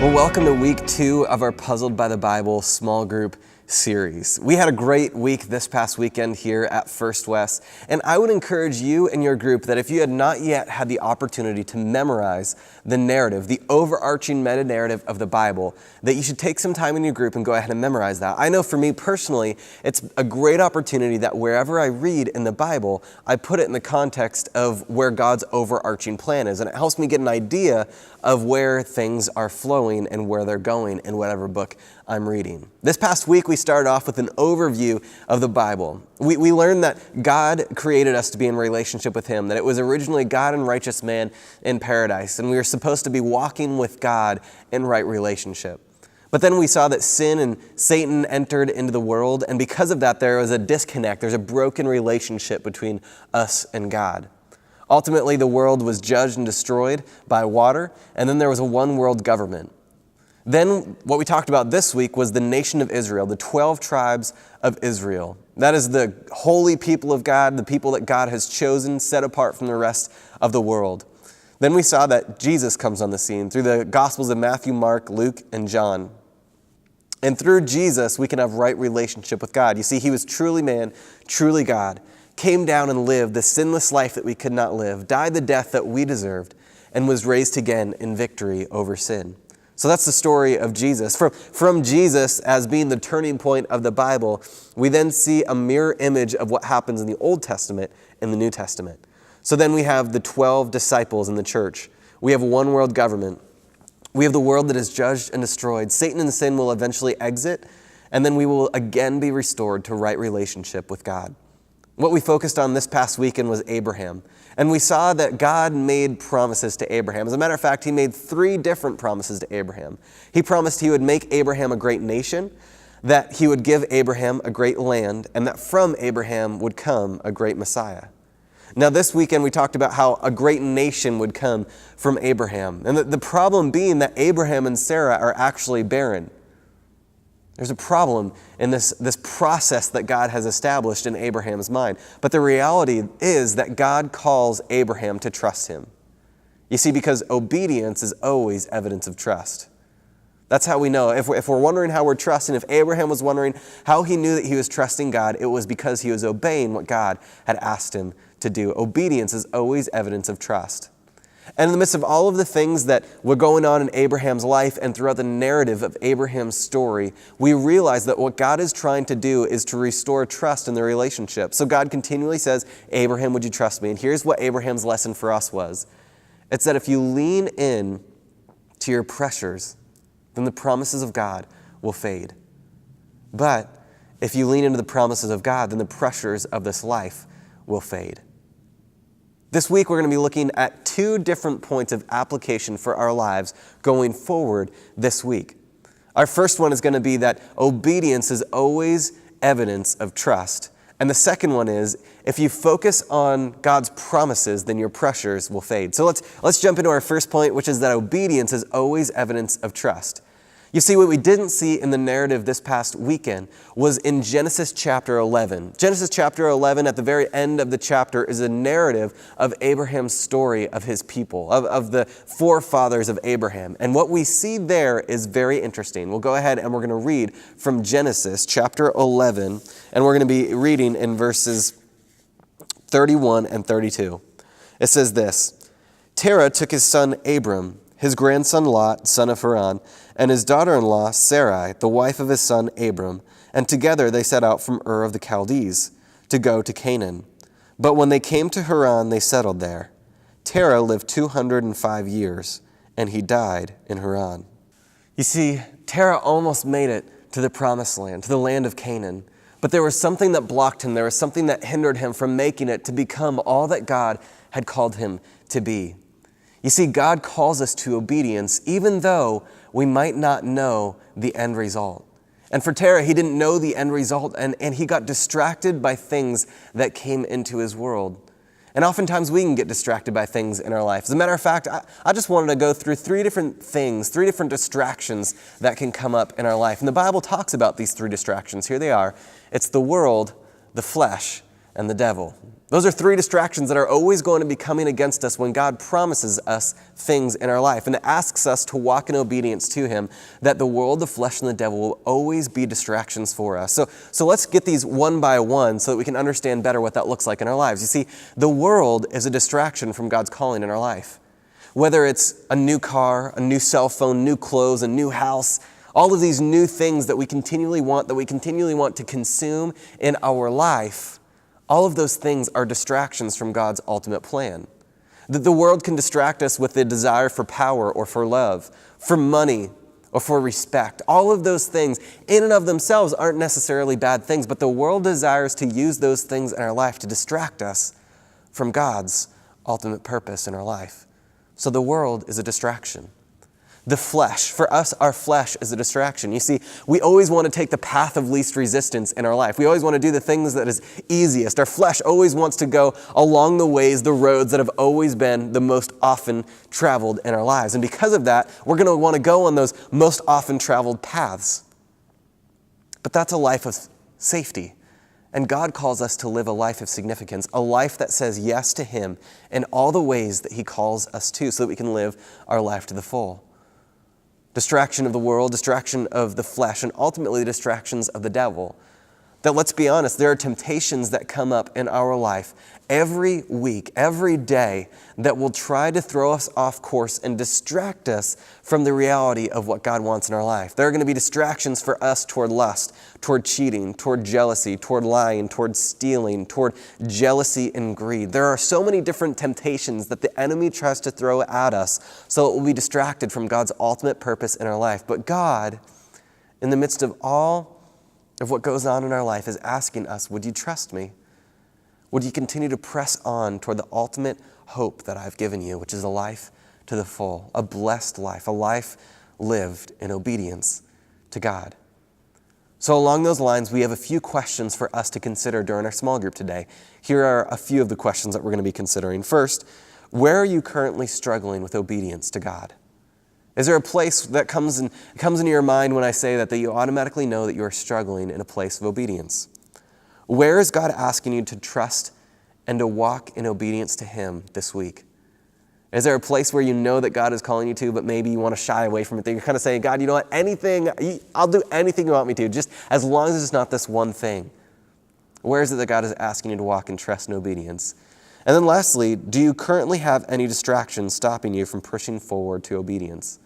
Well, welcome to week 2 of our Puzzled by the Bible small group series. We had a great week this past weekend here at First West, and I would encourage you and your group that if you had not yet had the opportunity to memorize the narrative, the overarching meta-narrative of the Bible, that you should take some time in your group and go ahead and memorize that. I know for me personally, it's a great opportunity that wherever I read in the Bible, I put it in the context of where God's overarching plan is, and it helps me get an idea of where things are flowing and where they're going in whatever book I'm reading. This past week, we started off with an overview of the Bible. We learned that God created us to be in relationship with Him, that it was originally God and righteous man in paradise, and we were supposed to be walking with God in right relationship. But then we saw that sin and Satan entered into the world, and because of that, there was a disconnect. There's a broken relationship between us and God. Ultimately, the world was judged and destroyed by water, and then there was a one-world government. Then what we talked about this week was the nation of Israel, the 12 tribes of Israel. That is the holy people of God, the people that God has chosen, set apart from the rest of the world. Then we saw that Jesus comes on the scene through the Gospels of Matthew, Mark, Luke, and John. And through Jesus, we can have right relationship with God. You see, He was truly man, truly God, came down and lived the sinless life that we could not live, died the death that we deserved, and was raised again in victory over sin. So that's the story of Jesus. From Jesus as being the turning point of the Bible, we then see a mirror image of what happens in the Old Testament and the New Testament. So then we have the 12 disciples in the church. We have one world government. We have the world that is judged and destroyed. Satan and sin will eventually exit, and then we will again be restored to right relationship with God. What we focused on this past weekend was Abraham. And we saw that God made promises to Abraham. As a matter of fact, He made 3 different promises to Abraham. He promised He would make Abraham a great nation, that He would give Abraham a great land, and that from Abraham would come a great Messiah. Now this weekend we talked about how a great nation would come from Abraham. And the problem being that Abraham and Sarah are actually barren. There's a problem in this process that God has established in Abraham's mind. But the reality is that God calls Abraham to trust Him. You see, because obedience is always evidence of trust. That's how we know. If we're wondering how we're trusting, if Abraham was wondering how he knew that he was trusting God, it was because he was obeying what God had asked him to do. Obedience is always evidence of trust. And in the midst of all of the things that were going on in Abraham's life and throughout the narrative of Abraham's story, we realize that what God is trying to do is to restore trust in the relationship. So God continually says, Abraham, would you trust me? And here's what Abraham's lesson for us was. It's that if you lean in to your pressures, then the promises of God will fade. But if you lean into the promises of God, then the pressures of this life will fade. This week, we're going to be looking at 2 different points of application for our lives going forward this week. Our first one is going to be that obedience is always evidence of trust. And the second one is, if you focus on God's promises, then your pressures will fade. So let's jump into our first point, which is that obedience is always evidence of trust. You see, what we didn't see in the narrative this past weekend was in Genesis chapter 11. Genesis chapter 11, at the very end of the chapter, is a narrative of Abraham's story of his people, of the forefathers of Abraham. And what we see there is very interesting. We'll go ahead and we're going to read from Genesis chapter 11, and we're going to be reading in verses 31 and 32. It says this, Terah took his son Abram, his grandson Lot, son of Haran, and his daughter-in-law Sarai, the wife of his son Abram, and together they set out from Ur of the Chaldees to go to Canaan. But when they came to Haran, they settled there. Terah lived 205 years, and he died in Haran. You see, Terah almost made it to the promised land, to the land of Canaan. But there was something that blocked him. There was something that hindered him from making it to become all that God had called him to be. You see, God calls us to obedience even though we might not know the end result. And for Terah, he didn't know the end result, and he got distracted by things that came into his world. And oftentimes we can get distracted by things in our life. As a matter of fact, I just wanted to go through 3 different things, 3 different distractions that can come up in our life. And the Bible talks about these 3 distractions. Here they are. It's the world, the flesh, and the devil. Those are three distractions that are always going to be coming against us when God promises us things in our life and asks us to walk in obedience to Him, that the world, the flesh, and the devil will always be distractions for us. So let's get these one by one so that we can understand better what that looks like in our lives. You see, the world is a distraction from God's calling in our life. Whether it's a new car, a new cell phone, new clothes, a new house, all of these new things that we continually want to consume in our life, all of those things are distractions from God's ultimate plan. The world can distract us with the desire for power or for love, for money or for respect. All of those things in and of themselves aren't necessarily bad things, but the world desires to use those things in our life to distract us from God's ultimate purpose in our life. So the world is a distraction. The flesh, for us, our flesh is a distraction. You see, we always want to take the path of least resistance in our life. We always want to do the things that is easiest. Our flesh always wants to go along the ways, the roads that have always been the most often traveled in our lives. And because of that, we're going to want to go on those most often traveled paths. But that's a life of safety. And God calls us to live a life of significance, a life that says yes to Him in all the ways that He calls us to, so that we can live our life to the full. Distraction of the world, distraction of the flesh, and ultimately the distractions of the devil. That, let's be honest, there are temptations that come up in our life every week, every day, that will try to throw us off course and distract us from the reality of what God wants in our life. There are going to be distractions for us toward lust, toward cheating, toward jealousy, toward lying, toward stealing, toward jealousy and greed. There are so many different temptations that the enemy tries to throw at us so that we'll be distracted from God's ultimate purpose in our life. But God, in the midst of all of what goes on in our life, is asking us, would you trust me? Would you continue to press on toward the ultimate hope that I've given you, which is a life to the full, a blessed life, a life lived in obedience to God? So along those lines, we have a few questions for us to consider during our small group today. Here are a few of the questions that we're going to be considering. First, where are you currently struggling with obedience to God? Is there a place that comes into your mind when I say that you automatically know that you are struggling in a place of obedience? Where is God asking you to trust and to walk in obedience to Him this week? Is there a place where you know that God is calling you to, but maybe you want to shy away from it? You're kind of saying, God, you know what, I'll do anything you want me to, just as long as it's not this one thing. Where is it that God is asking you to walk in trust and obedience? And then lastly, do you currently have any distractions stopping you from pushing forward to obedience?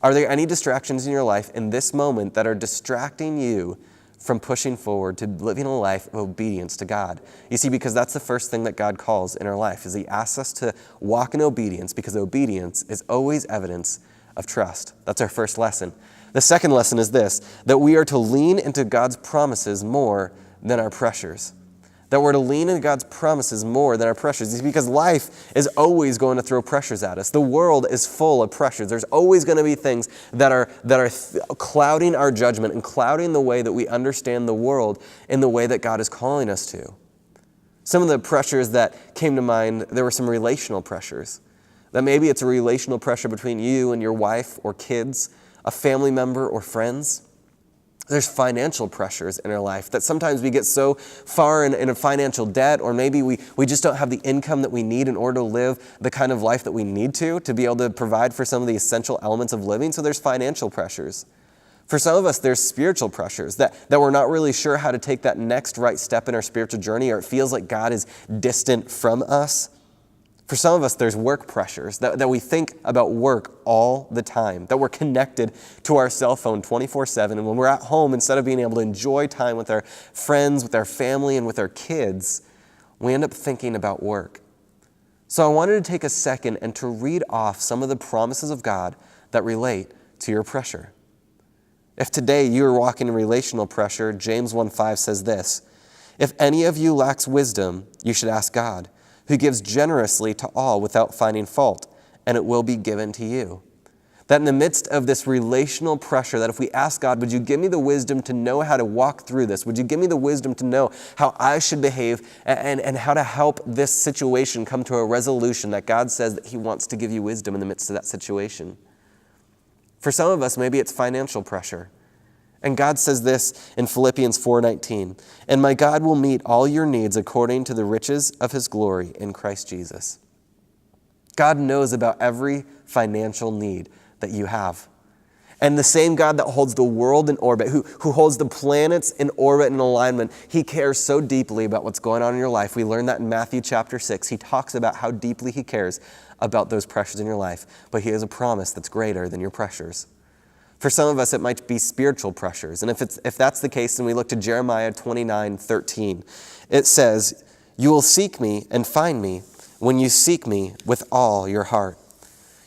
Are there any distractions in your life in this moment that are distracting you from pushing forward to living a life of obedience to God? You see, because that's the first thing that God calls in our life, is He asks us to walk in obedience, because obedience is always evidence of trust. That's our first lesson. The second lesson is this, that we are to lean into God's promises more than our pressures. That we're to lean into God's promises more than our pressures. It's because life is always going to throw pressures at us. The world is full of pressures. There's always going to be things that are clouding our judgment and clouding the way that we understand the world in the way that God is calling us to. Some of the pressures that came to mind, there were some relational pressures. That maybe it's a relational pressure between you and your wife or kids, a family member or friends. There's financial pressures in our life that sometimes we get so far in a financial debt, or maybe we just don't have the income that we need in order to live the kind of life that we need to be able to provide for some of the essential elements of living. So there's financial pressures. For some of us, there's spiritual pressures that we're not really sure how to take that next right step in our spiritual journey, or it feels like God is distant from us. For some of us, there's work pressures, that we think about work all the time, that we're connected to our cell phone 24/7. And when we're at home, instead of being able to enjoy time with our friends, with our family, and with our kids, we end up thinking about work. So I wanted to take a second and to read off some of the promises of God that relate to your pressure. If today you are walking in relational pressure, James 1:5 says this, "If any of you lacks wisdom, you should ask God, who gives generously to all without finding fault, and it will be given to you." That in the midst of this relational pressure, that if we ask God, would you give me the wisdom to know how to walk through this? Would you give me the wisdom to know how I should behave and how to help this situation come to a resolution, that God says that He wants to give you wisdom in the midst of that situation. For some of us, maybe it's financial pressure. And God says this in Philippians 4:19, "And my God will meet all your needs according to the riches of his glory in Christ Jesus." God knows about every financial need that you have. And the same God that holds the world in orbit, who holds the planets in orbit and alignment, he cares so deeply about what's going on in your life. We learn that in Matthew chapter 6. He talks about how deeply he cares about those pressures in your life. But he has a promise that's greater than your pressures. For some of us, it might be spiritual pressures. And if that's the case, then we look to Jeremiah 29:13. It says, "You will seek me and find me when you seek me with all your heart.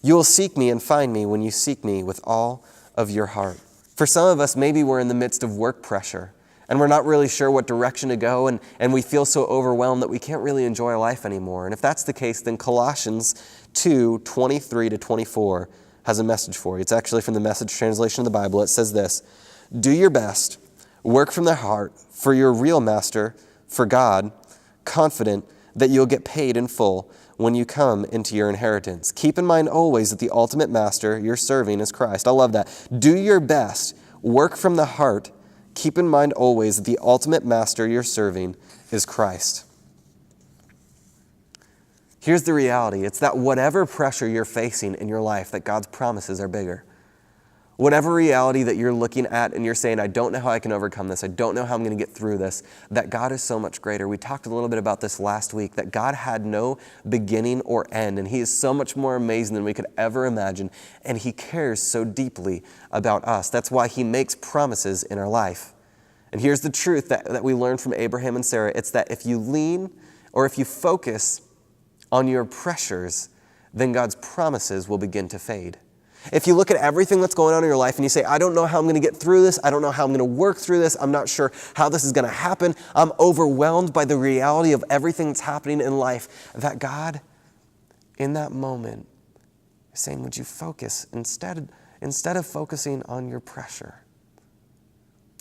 You will seek me and find me when you seek me with all of your heart." For some of us, maybe we're in the midst of work pressure and we're not really sure what direction to go, and we feel so overwhelmed that we can't really enjoy life anymore. And if that's the case, then Colossians 2:23-24 has a message for you. It's actually from the Message translation of the Bible. It says this, "Do your best, work from the heart for your real master, for God, confident that you'll get paid in full when you come into your inheritance. Keep in mind always that the ultimate master you're serving is Christ." I love that. Do your best, work from the heart. Keep in mind always that the ultimate master you're serving is Christ. Here's the reality. It's that whatever pressure you're facing in your life, that God's promises are bigger. Whatever reality that you're looking at and you're saying, "I don't know how I can overcome this. I don't know how I'm going to get through this," that God is so much greater. We talked a little bit about this last week, that God had no beginning or end, and he is so much more amazing than we could ever imagine, and he cares so deeply about us. That's why he makes promises in our life. And here's the truth that we learned from Abraham and Sarah. It's that if you lean or if you focus on your pressures, then God's promises will begin to fade. If you look at everything that's going on in your life and you say, "I don't know how I'm going to get through this. I don't know how I'm going to work through this. I'm not sure how this is going to happen. I'm overwhelmed by the reality of everything that's happening in life," that God, in that moment, is saying, would you focus, instead of focusing on your pressure,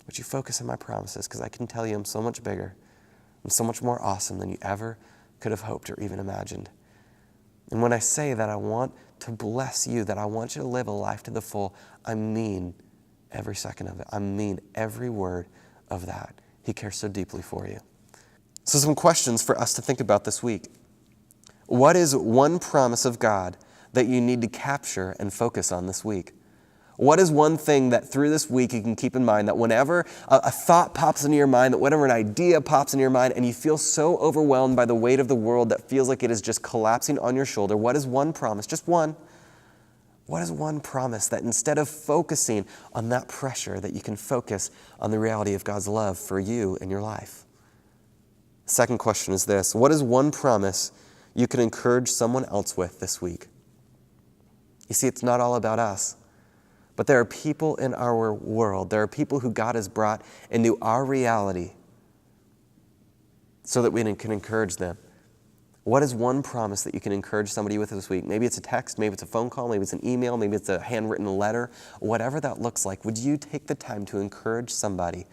would you focus on my promises? Because I can tell you I'm so much bigger. I'm so much more awesome than you ever could have hoped or even imagined. And when I say that I want to bless you, that I want you to live a life to the full, I mean every second of it. I mean every word of that. He cares so deeply for you. So some questions for us to think about this week. What is one promise of God that you need to capture and focus on this week? What is one thing that through this week you can keep in mind, that whenever a thought pops into your mind, that whenever an idea pops in your mind and you feel so overwhelmed by the weight of the world that feels like it is just collapsing on your shoulder, what is one promise, just one? What is one promise that instead of focusing on that pressure, that you can focus on the reality of God's love for you and your life? The second question is this: what is one promise you can encourage someone else with this week? You see, it's not all about us. But there are people in our world, there are people who God has brought into our reality so that we can encourage them. What is one promise that you can encourage somebody with this week? Maybe it's a text, maybe it's a phone call, maybe it's an email, maybe it's a handwritten letter. Whatever that looks like, would you take the time to encourage somebody?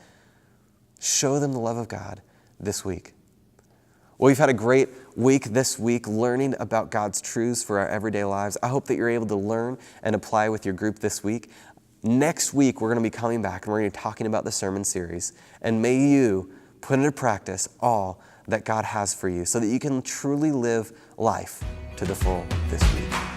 Show them the love of God this week. Well, we've had a great week this week learning about God's truths for our everyday lives. I hope that you're able to learn and apply with your group this week. Next week, we're going to be coming back and we're going to be talking about the sermon series. And may you put into practice all that God has for you so that you can truly live life to the full this week.